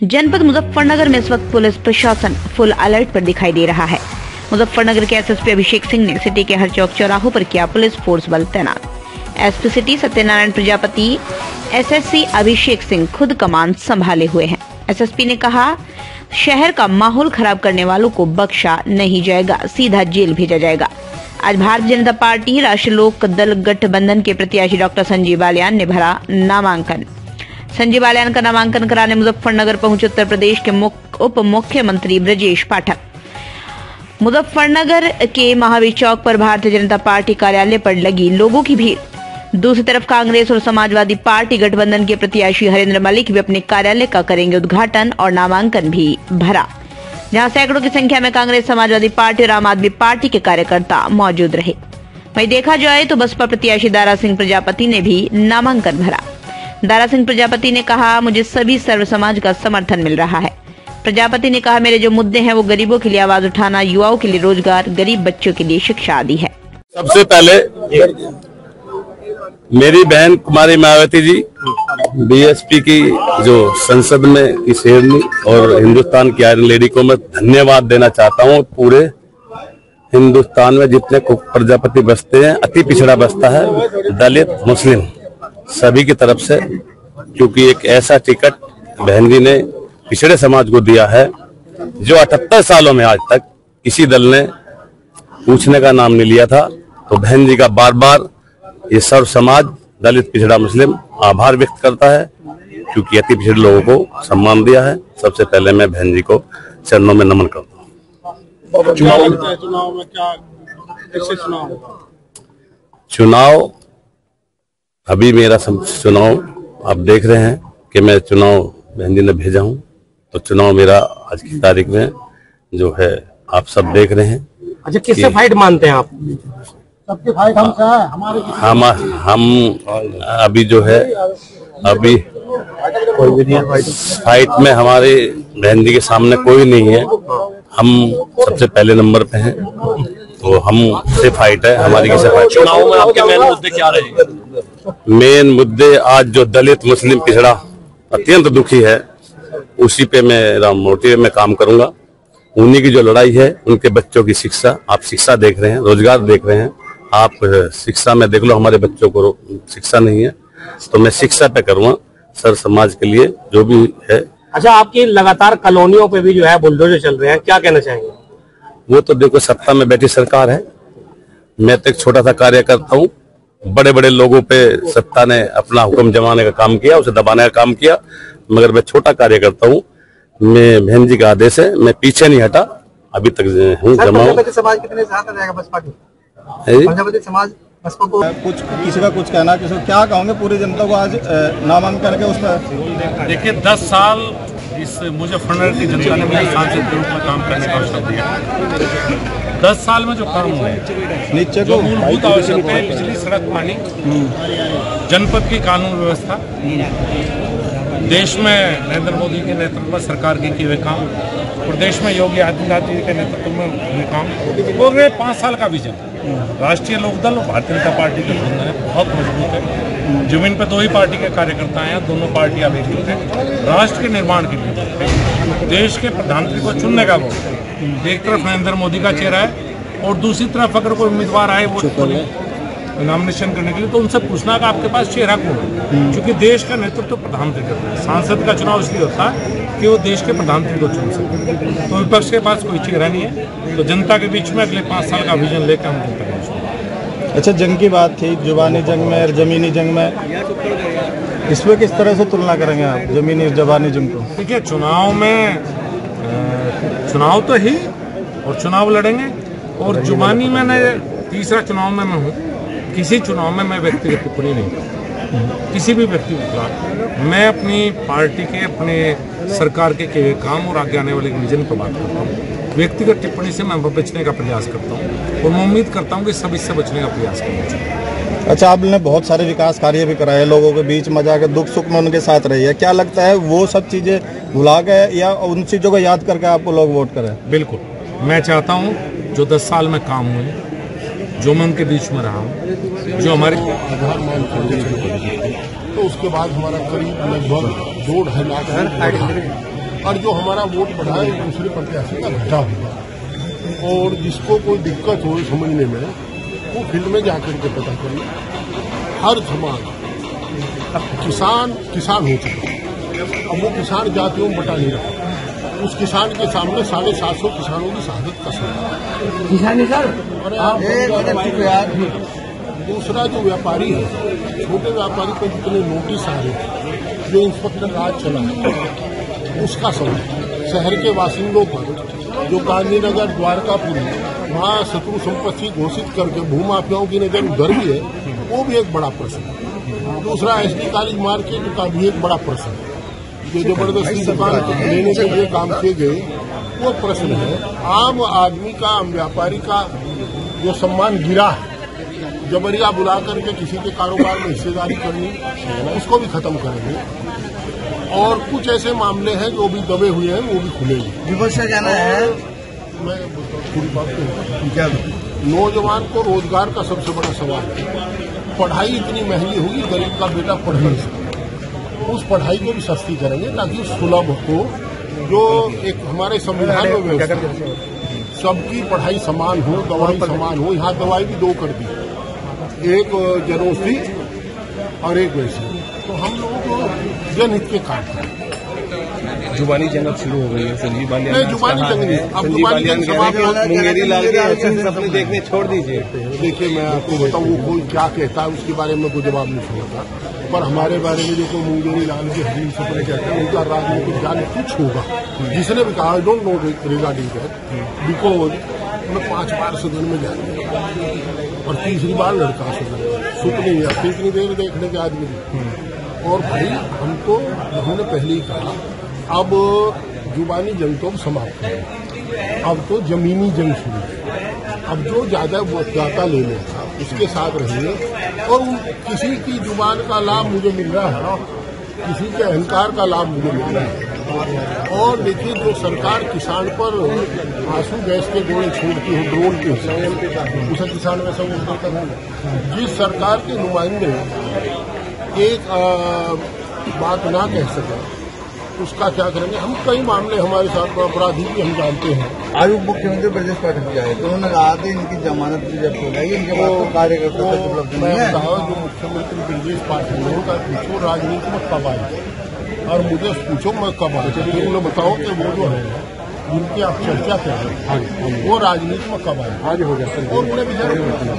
जनपद मुजफ्फरनगर में इस वक्त पुलिस प्रशासन फुल अलर्ट पर दिखाई दे रहा है। मुजफ्फरनगर के एसएसपी अभिषेक सिंह ने सिटी के हर चौक चौराहों पर किया पुलिस फोर्स बल तैनात। SP city Satyanarayan Prajapati SSC Abhishek Singh खुद कमान संभाले हुए हैं। एसएसपी ने कहा, शहर का माहौल खराब करने वालों को बख्शा नहीं जाएगा, सीधा जेल भेजा जाएगा। आज भारतीय जनता पार्टी राष्ट्रीय लोक दल गठबंधन के प्रत्याशी डॉक्टर संजीव बालियान ने भरा नामांकन। संजीव बालियान का नामांकन कराने मुजफ्फरनगर पहुंचे उत्तर प्रदेश के उप मुख्यमंत्री ब्रजेश पाठक। मुजफ्फरनगर के महावीर चौक पर भारतीय जनता पार्टी कार्यालय पर लगी लोगों की भीड़। दूसरी तरफ कांग्रेस और समाजवादी पार्टी गठबंधन के प्रत्याशी हरेंद्र मलिक भी अपने कार्यालय का करेंगे उद्घाटन और नामांकन भी भरा, जहां सैकड़ों की संख्या में कांग्रेस, समाजवादी पार्टी और आम आदमी पार्टी के कार्यकर्ता मौजूद रहे। वहीं देखा जाए तो बसपा प्रत्याशी दारा सिंह प्रजापति ने भी नामांकन भरा। दारा सिंह प्रजापति ने कहा, मुझे सभी सर्व समाज का समर्थन मिल रहा है। प्रजापति ने कहा, मेरे जो मुद्दे हैं वो गरीबों के लिए आवाज उठाना, युवाओं के लिए रोजगार, गरीब बच्चों के लिए शिक्षा आदि है। सबसे पहले मेरी बहन कुमारी मायावती जी बीएसपी की जो संसद में की शेरनी और हिंदुस्तान की आयरन लेडी को मैं धन्यवाद देना चाहता हूँ। पूरे हिंदुस्तान में जितने प्रजापति बसते हैं, अति पिछड़ा बसता है, दलित, मुस्लिम, सभी की तरफ से, क्योंकि एक ऐसा टिकट बहन जी ने पिछड़े समाज को दिया है जो 78 सालों में आज तक किसी दल ने पूछने का नाम नहीं लिया था। तो बहन जी का बार बार ये सर्व समाज, दलित, पिछड़ा, मुस्लिम आभार व्यक्त करता है, क्योंकि अति पिछड़े लोगों को सम्मान दिया है। सबसे पहले मैं बहन जी को चरणों में नमन करता हूँ। चुनाव अभी मेरा चुनाव आप देख रहे हैं कि मैं चुनाव बहन जी ने भेजा हूँ, तो चुनाव मेरा आज की तारीख में जो है आप सब देख रहे हैं। अच्छा, किससे फाइट मानते हैं आप? सबकी फाइट हमसे है, हमारे हम अभी जो है अभी कोई भी नहीं फाइट में, हमारे बहन जी के सामने कोई नहीं है। हम सबसे पहले नंबर पे हैं, तो हम से फाइट है, हमारी किसी फाइट। चुनाव में आपके मेन मुद्दे क्या रहेंगे? मेन मुद्दे आज जो दलित, मुस्लिम, पिछड़ा अत्यंत दुखी है, उसी पे मेरा मोटिव में काम करूंगा। उन्हीं की जो लड़ाई है, उनके बच्चों की शिक्षा, आप शिक्षा देख रहे हैं, रोजगार देख रहे हैं, आप शिक्षा में देख लो, हमारे बच्चों को शिक्षा नहीं है, तो मैं शिक्षा पे करूंगा सर समाज के लिए जो भी है। अच्छा, आपकी लगातार कॉलोनियों पे भी जो है बुलडोजर चल रहे हैं, क्या कहना चाहेंगे? वो तो देखो, सत्ता में बैठी सरकार है, मैं तो एक छोटा सा कार्य करता हूँ। बड़े बड़े लोगों पे सत्ता ने अपना हुक्म जमाने का काम किया, उसे दबाने का काम किया, मगर मैं छोटा कार्य करता हूँ। मैं बहन जी का आदेश है, मैं पीछे नहीं हटा, अभी तक हूँ जमा। समाज कितने सहायता रहेगा बसपा की? पंजाबी समाज बसपा को कुछ, किसी का कुछ कहना, किसी को क्या कहोगे पूरी जनता को आज नामांकन के उस पर? देखिए, 10 साल इस मुजफ्फरनगर की जनता ने मुझे सांसद के रूप में काम करने का अवसर दिया। 10 साल में जो काम हुए, नीचे जो मूलभूत आवश्यकताएं, बिजली, सड़क, पानी, जनपद की कानून व्यवस्था, देश में नरेंद्र मोदी के नेतृत्व में सरकार के किए हुए काम, प्रदेश में योगी आदित्यनाथ जी के नेतृत्व में हुए काम, पूरे 5 साल का विजन। राष्ट्रीय लोकदल और भारतीय जनता पार्टी का गठबंधन है, बहुत मजबूत है। जमीन पर 2 ही पार्टी के कार्यकर्ता हैं, दोनों पार्टियां एकजुट हैं। राष्ट्र के निर्माण के लिए देश के प्रधानमंत्री को चुनने का वोट, एक तरफ नरेंद्र मोदी का चेहरा है और दूसरी तरफ अगर कोई उम्मीदवार आए वो नॉमिनेशन करने के लिए, तो उनसे पूछना कि आपके पास चेहरा कौन है, क्योंकि देश का नेतृत्व प्रधानमंत्री करता है। सांसद का चुनाव इसलिए होता है कि वो देश के प्रधानमंत्री को चुन सके, तो विपक्ष के पास कोई चेहरा नहीं है। तो जनता के बीच में अगले 5 साल का विजन लेकर हम जनता के बीच। अच्छा, जंग की बात थी, जुबानी जंग में और जमीनी जंग में, इसमें किस तरह से तुलना करेंगे आप जमीनी और जुबानी जंग को? देखिए, चुनाव में चुनाव तो ही और चुनाव लड़ेंगे, और जुबानी में तीसरा चुनाव में मैं हूँ। किसी चुनाव में मैं व्यक्तिगत टिप्पणी नहीं करता, किसी भी व्यक्ति के खिलाफ। मैं अपनी पार्टी के, अपने सरकार के किए काम और आगे आने वाले विजन पर बात करता हूँ। व्यक्तिगत टिप्पणी से मैं बचने का प्रयास करता हूँ, और मैं उम्मीद करता हूँ कि सब इससे बचने का प्रयास करना चाहिए। अच्छा, आपने बहुत सारे विकास कार्य भी कराए, लोगों के बीच में जाकर दुख सुख में उनके साथ रही है, क्या लगता है वो सब चीजें भुला गए या उन चीजों को याद करके आपको लोग वोट करें? बिल्कुल, मैं चाहता हूँ जो 10 साल में काम हुए, जो मैं उनके बीच में रहा हूँ, जो हमारे तो उसके बाद हमारा करीब लगभग 2-2.5 लाख और जो हमारा वोट बढ़ा है दूसरे प्रत्याशी का घटा होगा। और जिसको कोई दिक्कत हो समझने में वो फील्ड में जाकर के पता करिए। हर समाज किसान हो चुका, अब वो किसान जातियों में बटा नहीं रहा। उस किसान के सामने 750 किसानों की शहादत का सवाल। दूसरा जो व्यापारी है, छोटे व्यापारी को जितने नोटिस आ रहे हैं, जो इंस्पेक्टर राज चला है उसका सवाल। शहर के बासिंदों पर जो गांधीनगर द्वारकापुरी वहाँ शत्रु संपत्ति घोषित करके भूमाफियाओं की नजर उधर भी है, वो भी एक बड़ा प्रश्न है। दूसरा SD कॉलेज मार्केट का भी एक बड़ा प्रश्न है, जो जबरदस्ती दुकान लेने के लिए काम किए गए, वो प्रश्न है। आम आदमी का, आम व्यापारी का जो सम्मान गिरा है, जबरिया बुला करके किसी के कारोबार में हिस्सेदारी करनी, उसको भी खत्म करेंगे। और कुछ ऐसे मामले हैं जो भी दबे हुए हैं, वो भी खुलेंगे। विपक्ष का कहना है, मैं पूरी बात क्या, नौजवान को रोजगार का सबसे बड़ा सवाल है। पढ़ाई इतनी महंगी होगी, गरीब का बेटा पढ़ नहीं सकता। उस पढ़ाई को भी सस्ती करेंगे ताकि सुलभ हो। जो एक हमारे संविधान में व्यवस्था, सबकी पढ़ाई समान हो, दवाई समान हो। यहाँ दवाई भी 2 कर दी, एक जनौषधि और एक वैसी। तो हम लोगों को जनहित के काम करें। जुबानी जंग अब शुरू हो गई है। संजीव बालियान नहीं, जुबानी जंग नहीं, अब जुबानी जंग मुंगेरी लाल के सपने देखने छोड़ दीजिए। देखिए, मैं आपको बताऊं, वो कोई क्या कहता है उसके बारे में कोई जवाब नहीं छोड़ता, पर हमारे बारे में जो कोई मुंगेरी लाल के हरीम सपने कहते हैं, उनका राजनीतिक ज्ञान कुछ होगा। जिसने भी कहा, I don't know regarding that, because मैं 5 बार सदन में जाऊंगा और तीसरी बार लड़का सुपने या कितनी देर देखने के आदमी। और भाई हमको हमने पहले ही कहा, अब जुबानी जंग तो समाप्त है, अब तो जमीनी जंग शुरू है। अब जो ज्यादा ज्यादा ले लेगा उसके साथ रहिए। और किसी की जुबान का लाभ मुझे मिल रहा है, किसी के अहंकार का लाभ मुझे मिल रहा है। और देखिए, जो सरकार किसान पर आंसू गैस के गोले छोड़ती है ड्रोन के हिसाब, उसे किसान वैसा वो करता है। जिस सरकार के नुमाइंदे एक बात ना कह सके, उसका क्या करेंगे हम। कई मामले हमारे साथ अपराधी भी हम जानते हैं। आज मुख्यमंत्री ब्रजेश पाठक जी आए तो उन्होंने कहा था इनकी जमानत भी जब्त हो गई, इनके बाद कार्यकर्ता मैं बताओ, जो मुख्यमंत्री ब्रजेश पाठक ने उनका पूछो राजनीति में कब आए, और मुझे पूछो मैं कब आया। चलिए उन्हें बताओ कि वो जो है जिनकी आप चर्चा कर रहे हैं वो राजनीति में कब आए, आज हो जाए। और उन्हें भी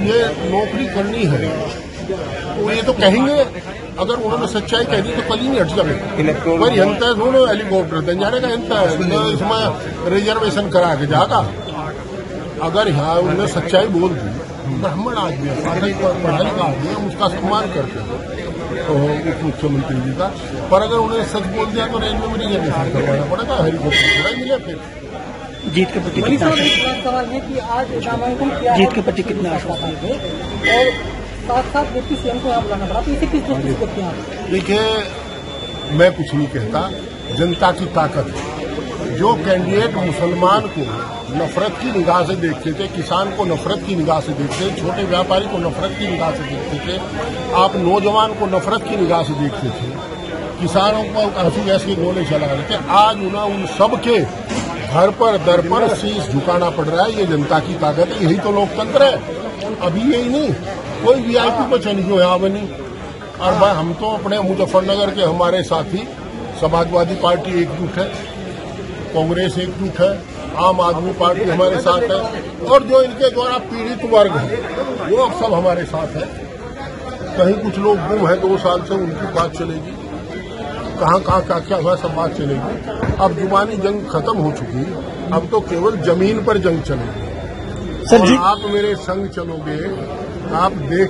ये नौकरी करनी है, तो ये तो कहेंगे। अगर उन्होंने सच्चाई कह दी तो कल ही नहीं हट जाए। पर यंता है हेलीकॉप्टर दें जाने का, यंता है इसमें रिजर्वेशन करा के जाएगा। अगर यहाँ उन्होंने सच्चाई बोल दी, ब्राह्मण आदमी है, पढ़ाई का आदमी है, हम उसका सम्मान करते हैं तो उप मुख्यमंत्री जी का। पर अगर उन्होंने सच बोल दिया तो रेलवे में रिजर्वेशन करवाना पड़ेगा, हेलीकॉप्टर थोड़ा मिले। फिर जीत के प्रति कितना सवाल है कि आज नामांकन किया, जीत के प्रति कितना आश्वासन है और साथ व्यक्ति सीएम को यहाँ बुलाना पड़ा, तो इसे किस दृष्टि से देखते हैं आप? देखिए, मैं कुछ नहीं कहता, जनता की ताकत है। जो कैंडिडेट मुसलमान को नफरत की निगाह से देखते थे, किसान को नफरत की निगाह से देखते थे, छोटे व्यापारी को नफरत की निगाह से देखते थे, आप नौजवान को नफरत की निगाह से देखते थे, किसानों को आंसू गैस के गोले चला रहे थे, आज उन सबके घर पर दर पर शीश झुकाना पड़ रहा है। ये जनता की ताकत है, यही तो लोकतंत्र है। अभी यही नहीं, कोई VIP को चली जो यहाँ बनी। और भाई हम तो अपने मुजफ्फरनगर के हमारे साथी, समाजवादी पार्टी एकजुट है, कांग्रेस एकजुट है, आम आदमी पार्टी हमारे साथ है, और जो इनके द्वारा पीड़ित वर्ग है वो अब सब हमारे साथ है। कहीं कुछ लोग गुम है 2 साल से, उनकी बात चलेगी। कहाँ क्या हुआ, सब बात चलेगी। अब जुबानी जंग खत्म हो चुकी, अब तो केवल जमीन पर जंग चलेगी। सर जी, आप मेरे संग चलोगे, आप देख